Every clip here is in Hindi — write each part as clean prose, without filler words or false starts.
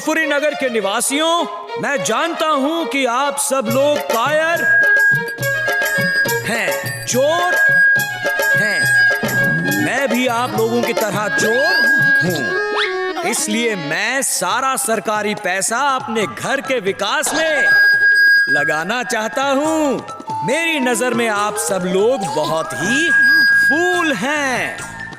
फुरफुरी नगर के निवासियों, मैं जानता हूं कि आप सब लोग कायर हैं, चोर हैं। मैं भी आप लोगों की तरह चोर हूं, इसलिए मैं सारा सरकारी पैसा अपने घर के विकास में लगाना चाहता हूं। मेरी नजर में आप सब लोग बहुत ही फूल हैं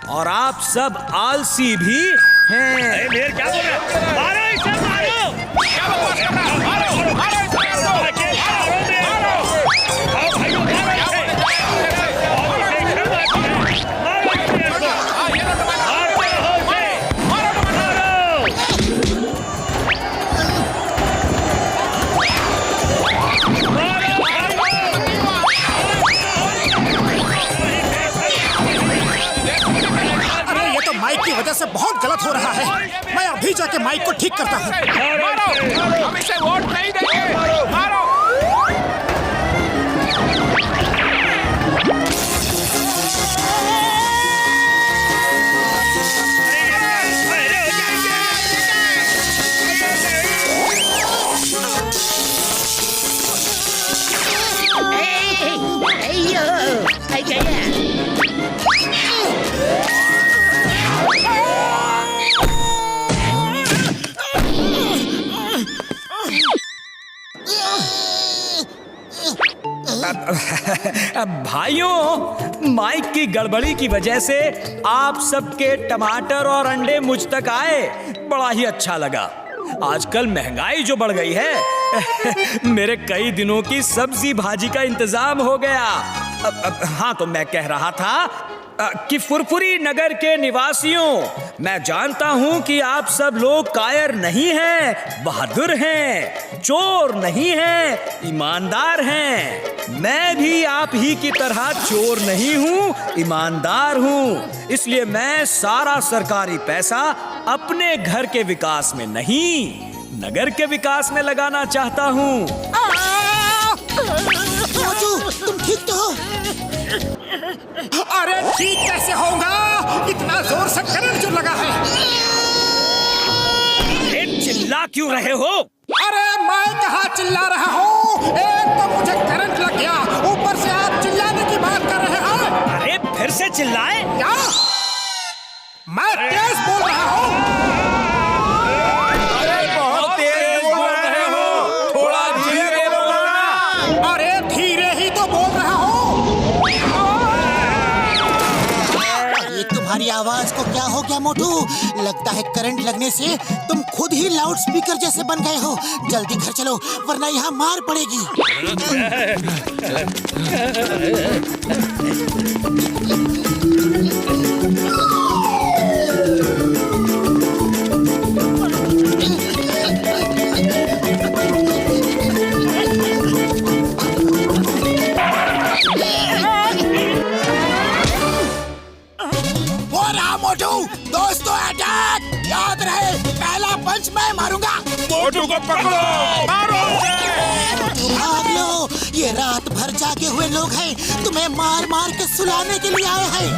और आप सब आलसी भी हैं। क्या बोल रहे हैं? मारो इसे, मारो! क्या बकवास कर रहा है? मारो, मारो इसे! माइक की वजह से बहुत गलत हो रहा है। मैं अभी जाके माइक को ठीक करता हूँ। मारो! हम इसे वोट नहीं देंगे। मारो! भाइयों, माइक की गड़बड़ी की वजह से आप सबके टमाटर और अंडे मुझ तक आए, बड़ा ही अच्छा लगा। आजकल महंगाई जो बढ़ गई है, मेरे कई दिनों की सब्जी भाजी का इंतजाम हो गया। हाँ, तो मैं कह रहा था कि फुरफुरी नगर के निवासियों, मैं जानता हूं कि आप सब लोग कायर नहीं हैं, बहादुर हैं, चोर नहीं हैं, ईमानदार हैं। मैं भी आप ही की तरह चोर नहीं हूं, ईमानदार हूं। इसलिए मैं सारा सरकारी पैसा अपने घर के विकास में नहीं, नगर के विकास में लगाना चाहता हूं। तुम ठीक तो हो? अरे ठीक कैसे होगा? इतना जोर से करंट जो लगा है। चिल्ला क्यों रहे हो? अरे मैं कहाँ चिल्ला रहा हूँ? एक तो मुझे करंट लग गया, ऊपर से आप चिल्लाने की बात कर रहे हैं। अरे फिर से चिल्लाए? क्या? मैं तेज बोल रहा हूँ। तुम्हारी आवाज को क्या हो गया मोटू? लगता है करंट लगने से तुम खुद ही लाउड स्पीकर जैसे बन गए हो। जल्दी घर चलो वरना यहाँ मार पड़ेगी। दोस्तों अटैक! याद रहे, पहला पंच मैं मारूंगा। मोटू को पकड़ो, मारो उसे! भाग लो, ये रात भर जागे हुए लोग हैं, तुम्हें मार मार के सुलाने के लिए आए हैं।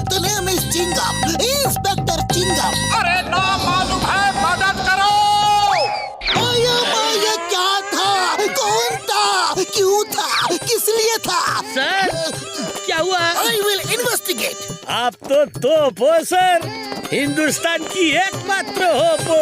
तुम्हें मिस चिंगम, इंस्पेक्टर चिंगम। अरे ना मालूम है, मदद करो! ये क्या था? कौन था? क्यों था? किस लिए था? सर, क्या हुआ? I will investigate. आप तो तोप हो सर, हिंदुस्तान की एकमात्र होप हो।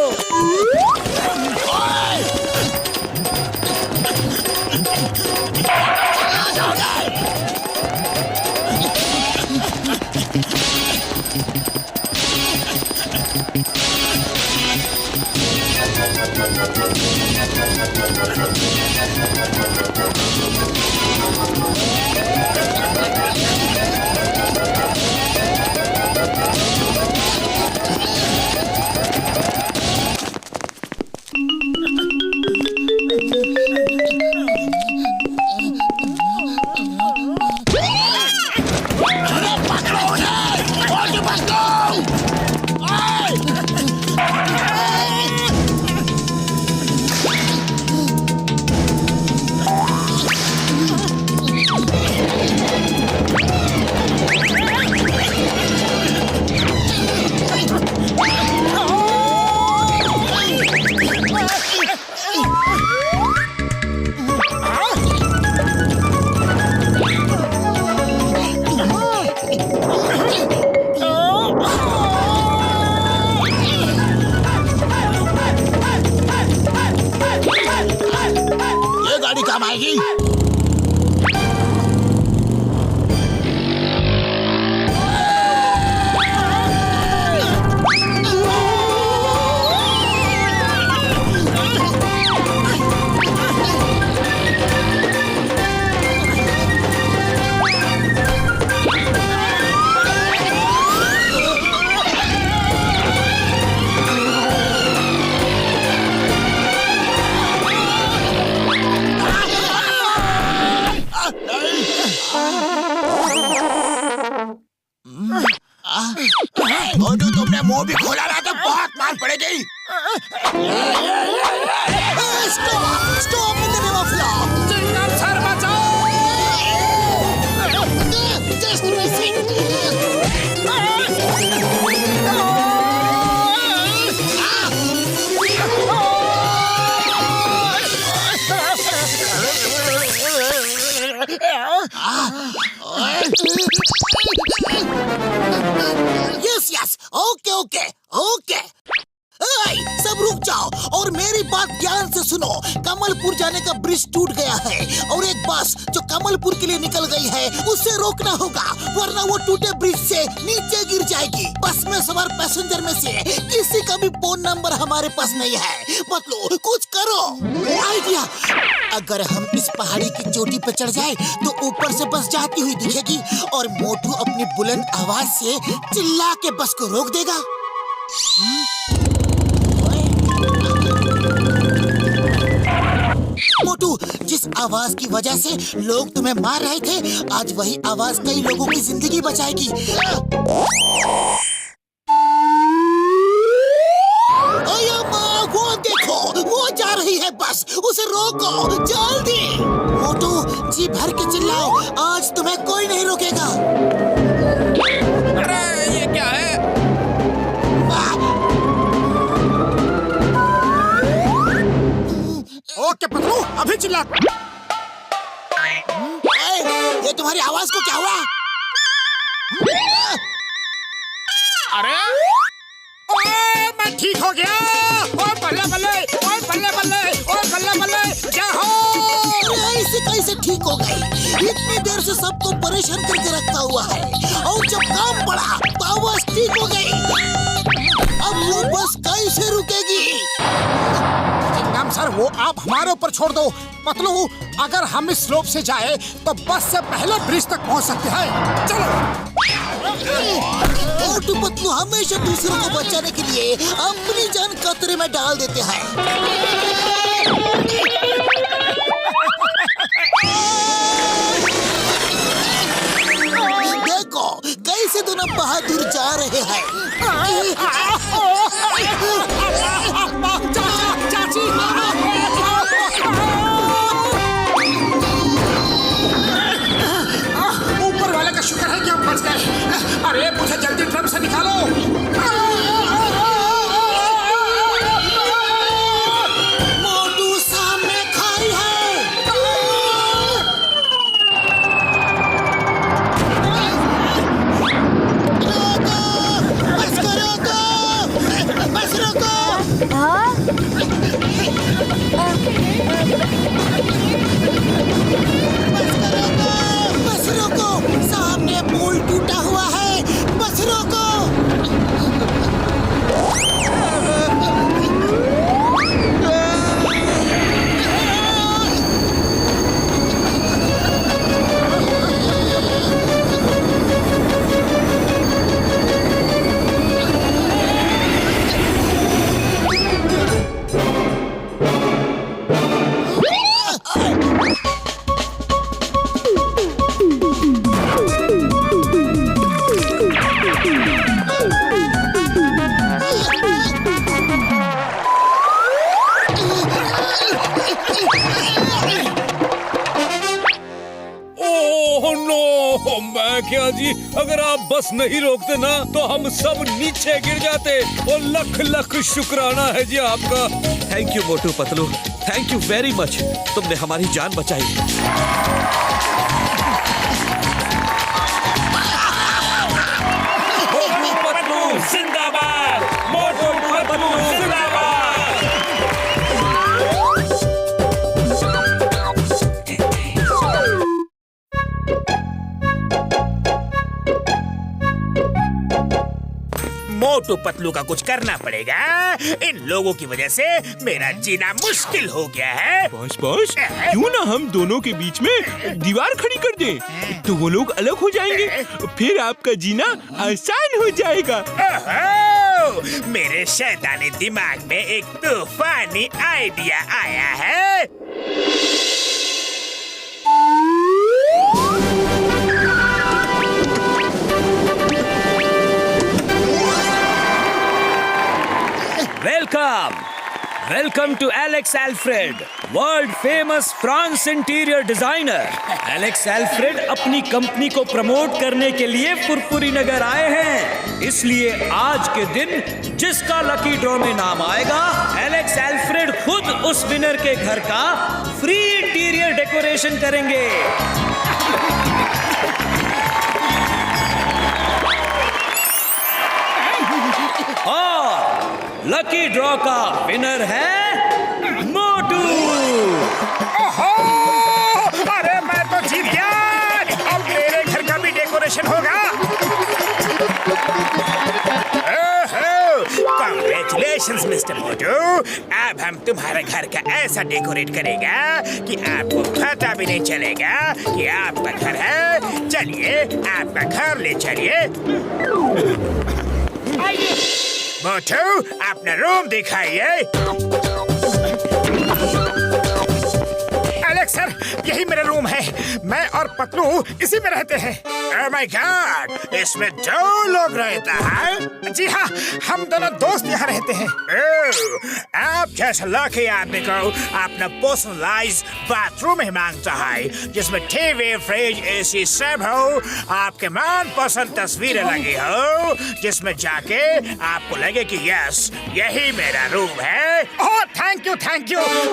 काम आएगी। मोटू तुमने मुंह भी खोला ना तो बहुत मार पड़ेगी। Stop stop in the name of law. Chingum sir बचाओ। Just missing. Yes yes okay okay okay. सब रुक जाओ और मेरी बात ध्यान से सुनो। कमलपुर जाने का ब्रिज टूट गया है और एक बस जो कमलपुर के लिए निकल गई है उसे रोकना होगा, वरना वो टूटे ब्रिज से नीचे गिर जाएगी। बस में सवार पैसेंजर में से किसी का भी फोन नंबर हमारे पास नहीं है। पतलू कुछ करो। आइडिया, अगर हम इस पहाड़ी की चोटी पर चढ़ जाए तो ऊपर से बस जाती हुई दिखेगी और मोटू अपनी बुलंद आवाज से चिल्ला के बस को रोक देगा। मोटू, जिस आवाज की वजह से लोग तुम्हें मार रहे थे, आज वही आवाज कई लोगों की जिंदगी बचाएगी। वो देखो, वो जा रही है बस, उसे रोको जल्दी। मोटू जी भर के चिल्लाओ, आज तुम्हें कोई नहीं रोकेगा। अरे ये क्या है? ओके पतलू, अभी चिल्ला। ये तुम्हारी आवाज को क्या हुआ? अरे ओए मैं ठीक हो गया। ओए बल्ले बल्ले, ओए बल्ले बल्ले, ओए बल्ले बल्ले, क्या हो? ऐसे कैसे ठीक हो गई? इतनी देर से सबको परेशान करके रखा हुआ है और जब काम पड़ा तो आवाज ठीक हो गई। अब वो बस कैसे रुकेगी? चिंगम सर, वो आप हमारे ऊपर छोड़ दो। पतलू, अगर हम इस स्लोप से जाए तो बस से पहले ब्रिज तक पहुंच सकते हैं। चलो। मोटू पतलू हमेशा दूसरों को बचाने के लिए अपनी जान खतरे में डाल देते हैं। देखो कैसे दोनों बहादुर जा रहे हैं। चाची ऊपर वाले का शुक्र है कि हम बच गए। अरे मुझे जल्दी ट्रक से निकालो। मोटू सामने खाई है। रोको, बस को रोको, बस रोको। बस रोको, सामने पुल टूटा हुआ है, बस रोको। मैं क्या जी, अगर आप बस नहीं रोकते ना तो हम सब नीचे गिर जाते। और लख लख शुक्राना है जी आपका। Thank you Motu Patlu, thank you very much. तुमने हमारी जान बचाई। मोटू पतलू जिंदाबाद, मोटू पतलू जिंदाबाद। मोटू पतलू का कुछ करना पड़ेगा। इन लोगों की वजह से मेरा जीना मुश्किल हो गया है। बॉस बॉस, क्यों ना हम दोनों के बीच में दीवार खड़ी कर दें, तो वो लोग अलग हो जाएंगे, फिर आपका जीना आसान हो जाएगा। ओहो, मेरे शैतानी दिमाग में एक तूफानी आइडिया आया है। Welcome to Alex Alfred, world famous France interior designer. Alex Alfred अपनी कंपनी को प्रमोट करने के लिए फुरफुरी नगर आए हैं। इसलिए आज के दिन जिसका लकी ड्रॉ में नाम आएगा, एलेक्स एल्फ्रेड खुद उस विनर के घर का फ्री इंटीरियर डेकोरेशन करेंगे। और लकी ड्रॉ का विनर है मोटू। ओहो, अरे मैं तो जीत गया। अब मेरे घर का भी डेकोरेशन होगा। Congratulations, मिस्टर मोटू। अब हम तुम्हारे घर का ऐसा डेकोरेट करेगा कि आपको पता भी नहीं चलेगा कि आपका घर है। चलिए, आपका घर ले चलिए। मोटू, अपना रूम दिखाइए। एलेक्स सर, यही मेरा रूम है। मैं और पतलू इसी में रहते हैं। Oh my God, इसमें 2 लोग रहता है। जी हाँ, हम दोनों दोस्त यहाँ रहते हैं। आप जैसा लकी आदमी को अपना पर्सनलाइज बाथरूम ही मांगता है, जिसमें टीवी, फ्रिज, एसी सब हो, आपके मनपसंद तस्वीरें लगी हो, जिसमें जाके आपको लगे कि यस, यही मेरा रूम है। ओह, थैंक यू।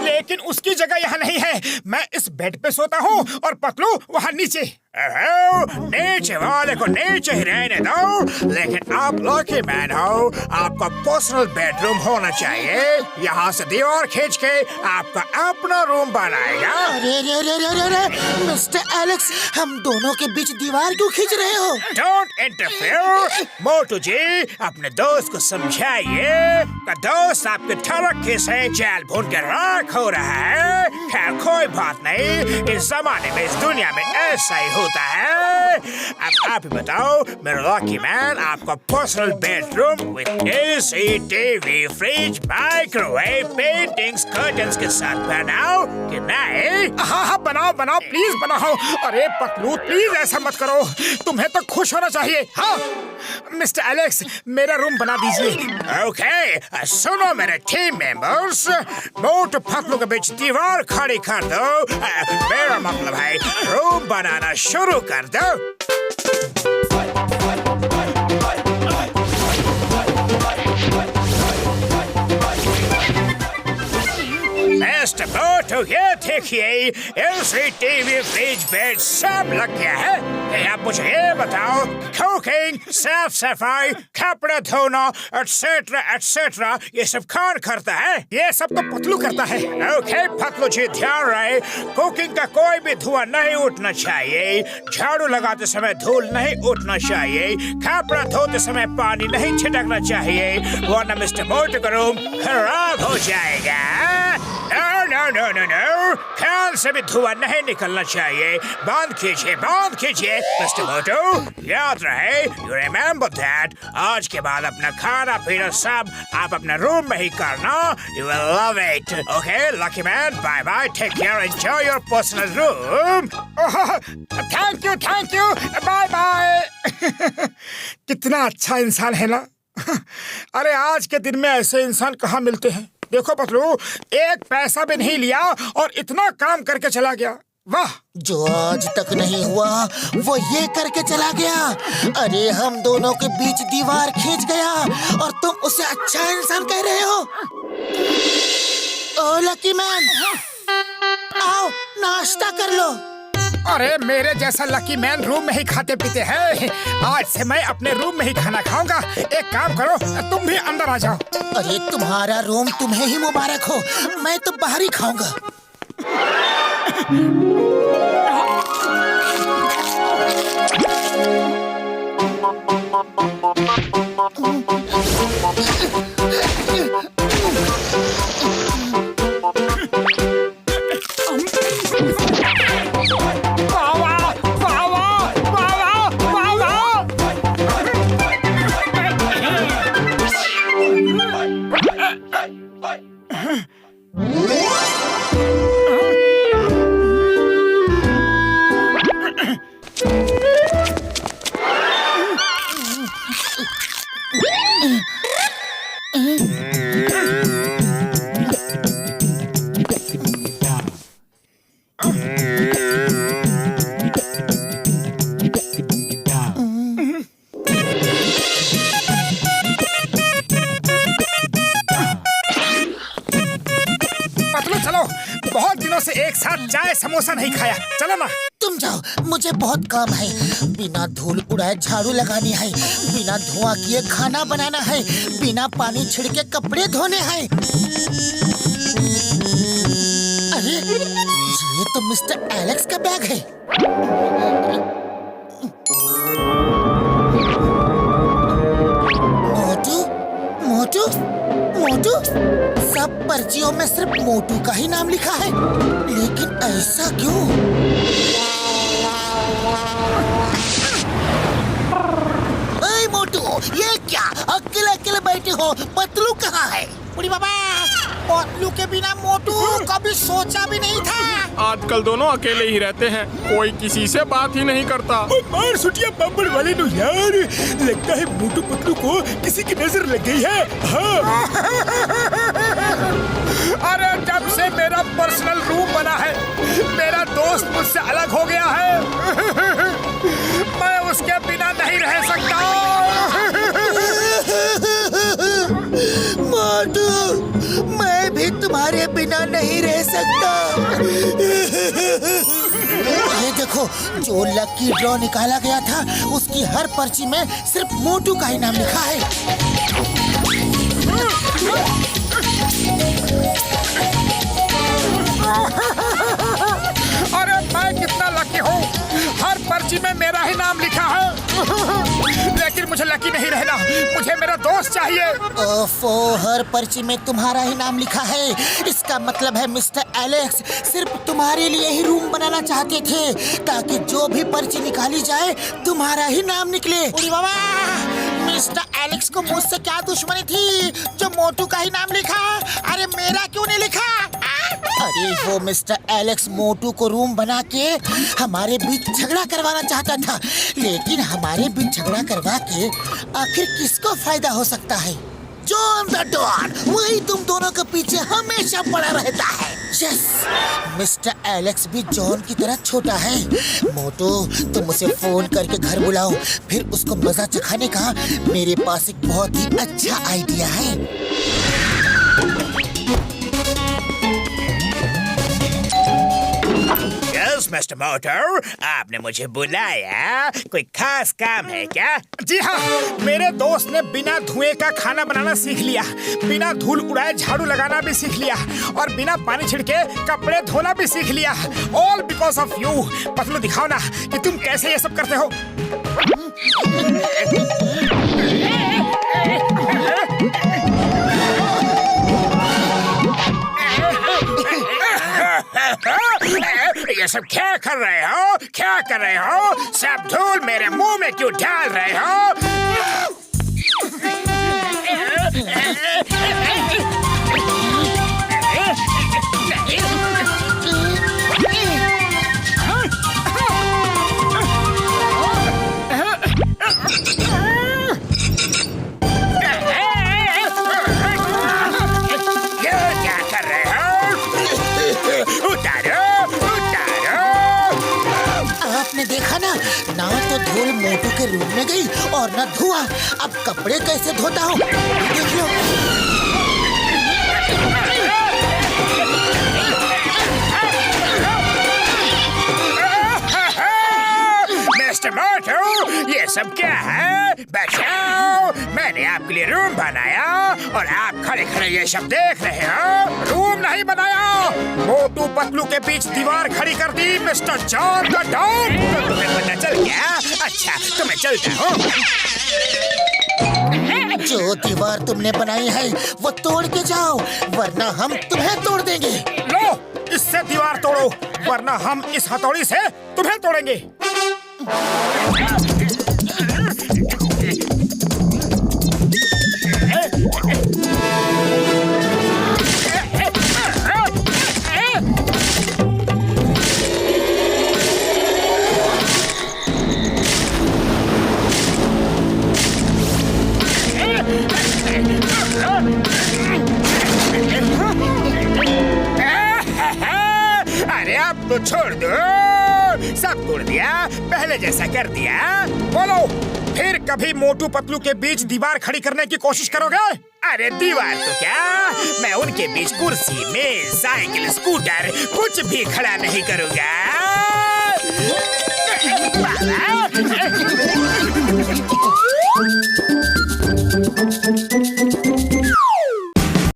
लेकिन उसकी जगह यहाँ नहीं है। मैं इस बेड पे सोता हूँ और पतलू वहाँ नीचे। नीचे वाले को नीचे ही रहने दो, लेकिन आप लकी मैन हो, आपका पर्सनल बेडरूम होना चाहिए। यहाँ से दीवार खींच के आपका अपना रूम बनाएगा। अरे मिस्टर एलेक्स, हम दोनों के बीच दीवार क्यों खींच रहे हो? Don't interfere. मोटू जी, अपने दोस्त को समझाइए कि दोस्त आपके तरक्की से जाल भून के राख हो रहा है। खैर कोई बात नहीं, इस जमाने में, इस दुनिया में ऐसा ही होता है। अब आप ही बताओ मेरा लकी मैन, आपका personal bedroom with AC, TV, fridge, microwave, paintings, curtains के साथ बनाओ कि नहीं? हाँ, बनाओ, प्लीज बनाओ। अरे पतलू, प्लीज ऐसा मत करो, तुम्हें तो खुश होना चाहिए। हाँ मिस्टर एलेक्स, मेरा रूम बना दीजिए। ओके, सुनो मेरे टीम मेंबर्स, मोटू पतलू के बीच दीवार खड़ी कर दो। मेरा मतलब है रूम बनाना शुरू कर दो। मिस्टर मोटू, ये देखिए, एलसी, टीवी, फ्रिज, बेड सब लग गया है। क्या आप मुझे ये बताओ, कुकिंग, साफ सफाई, कपड़े धोना, एटसेट्रा एटसेट्रा, ये सब कौन करता है? ये सब तो पतलू करता है। ओके पतलू जी, ध्यान रहे, कुकिंग का कोई भी धुआं नहीं उठना चाहिए, झाड़ू लगाते समय धूल नहीं उठना चाहिए, कपड़ा धोते समय पानी नहीं छिड़कना चाहिए, वरना मिस्टर मोटू का रूम खराब हो जाएगा। नो, ख्याल से भी धुआं नहीं निकलना चाहिए। बंद कीजिए मिस्टर मोटू। याद रहे, यू रिमेम्बर दैट। आज के बाद अपना खाना पीना सब आप अपने रूम में ही करना। You will love it. Okay lucky man, bye bye, take care, enjoy your personal room. Thank you, bye bye. कितना अच्छा इंसान है ना। अरे आज के दिन में ऐसे इंसान कहाँ मिलते हैं। देखो पतलू, एक पैसा भी नहीं लिया और इतना काम करके चला गया। वाह, जो आज तक नहीं हुआ वो ये करके चला गया। अरे हम दोनों के बीच दीवार खींच गया और तुम उसे अच्छा इंसान कह रहे हो। ओ लकी मैन, आओ नाश्ता कर लो। अरे मेरे जैसा लकी मैन रूम में ही खाते पीते हैं। आज से मैं अपने रूम में ही खाना खाऊंगा। एक काम करो, तुम भी अंदर आ जाओ। अरे तुम्हारा रूम तुम्हें ही मुबारक हो, मैं तो बाहर ही खाऊंगा। पतलू चलो, बहुत दिनों से एक साथ चाय समोसा नहीं खाया, चलो ना। तुम जाओ, मुझे बहुत काम है। बिना धूल उड़ाए झाड़ू लगानी है, बिना धुआं किए खाना बनाना है, बिना पानी छिड़के कपड़े धोने हैं। अरे ये तो मिस्टर एलेक्स का बैग है। मोटू मोटू मोटू, सब पर्चियों में सिर्फ मोटू का ही नाम लिखा है, लेकिन ऐसा क्यों? ए मोटू, ये क्या अकेले अकेले बैठे हो? पतलू कहाँ है? बुढ़ी बाबा, पतलू के बिना मोटू कभी सोचा भी नहीं था। आजकल दोनों अकेले ही रहते हैं, कोई किसी से बात ही नहीं करता। मार सुटिया बम्बड़ वाले नो यार, लगता है मोटू पतलू को किसी की नजर लग गई है। हाँ। अरे जब से मेरा पर्सनल रूम बना है, मेरा दोस्त मुझसे अलग हो गया है। मैं उसके बिना नहीं रह सकता। मोटू, मैं भी तुम्हारे बिना नहीं रह सकता। ये देखो, जो लकी ड्रॉ निकाला गया था, उसकी हर पर्ची में सिर्फ मोटू का ही नाम लिखा है। अरे मैं कितना लकी हूँ, हर पर्ची में मेरा ही नाम लिखा है। लेकिन मुझे लकी नहीं रहना, मुझे मेरा दोस्त चाहिए। ओफो, हर पर्ची में तुम्हारा ही नाम लिखा है, इसका मतलब है मिस्टर एलेक्स सिर्फ तुम्हारे लिए ही रूम बनाना चाहते थे, ताकि जो भी पर्ची निकाली जाए तुम्हारा ही नाम निकले। उड़ी बाबा, मिस्टर एलेक्स को मुझसे क्या दुश्मनी थी जो मोटू का ही नाम लिखा? अरे मेरा क्यों नहीं लिखा? अरे वो मिस्टर एलेक्स मोटू को रूम बना के हमारे बीच झगड़ा करवाना चाहता था, लेकिन हमारे बीच झगड़ा करवा के आखिर किसको फायदा हो सकता है? जॉन द डॉन, वही तुम दोनों के पीछे हमेशा पड़ा रहता है। यस, मिस्टर एलेक्स भी जॉन की तरह छोटा है। मोटू, तुम उसे फोन करके घर बुलाओ, फिर उसको मजा चखाने का मेरे पास एक बहुत ही अच्छा आइडिया है। यस मिस्टर मोटू, आपने मुझे बुलाया, कोई खास काम है क्या? जी हाँ, मेरे दोस्त ने बिना धुएं का खाना बनाना सीख लिया, बिना धूल उड़ाए झाड़ू लगाना भी सीख लिया, और बिना पानी छिड़के कपड़े धोना भी सीख लिया। All because of you. Patlu, दिखाओ ना कि तुम कैसे ये सब करते हो। ये सब क्या कर रहे हो? क्या कर रहे हो? सब धूल मेरे मुंह में क्यों डाल रहे हो? क्या कर रहे हो? उतारो, उतारो। आपने देखा ना तो धूल मोटू के रूम में गई और ना धुआं। अब कपड़े कैसे धोता हूँ, देख लो। मिस्टर मोटू, ये सब क्या है? बचाओ, मैंने आपके लिए रूम बनाया और आप खड़े खड़े ये सब देख रहे हो। रूम नहीं बनाया, मोटू पतलू के बीच दीवार खड़ी कर दी मिस्टर जॉन द डॉन। तो तुम्हें पता चल गया? अच्छा, तो मैं चलता हूँ। जो दीवार तुमने बनाई है वो तोड़ के जाओ, वरना हम तुम्हें तोड़ देंगे। लो, इससे दीवार तोड़ो, वरना हम इस हथौड़ी से तुम्हें तोड़ेंगे। को छोड़ दो। सब तोड़ दिया, पहले जैसा कर दिया। बोलो, फिर कभी मोटू पतलू के बीच दीवार खड़ी करने की कोशिश करोगे? अरे दीवार तो क्या, मैं उनके बीच कुर्सी, मेज, साइकिल, स्कूटर कुछ भी खड़ा नहीं करूँगा।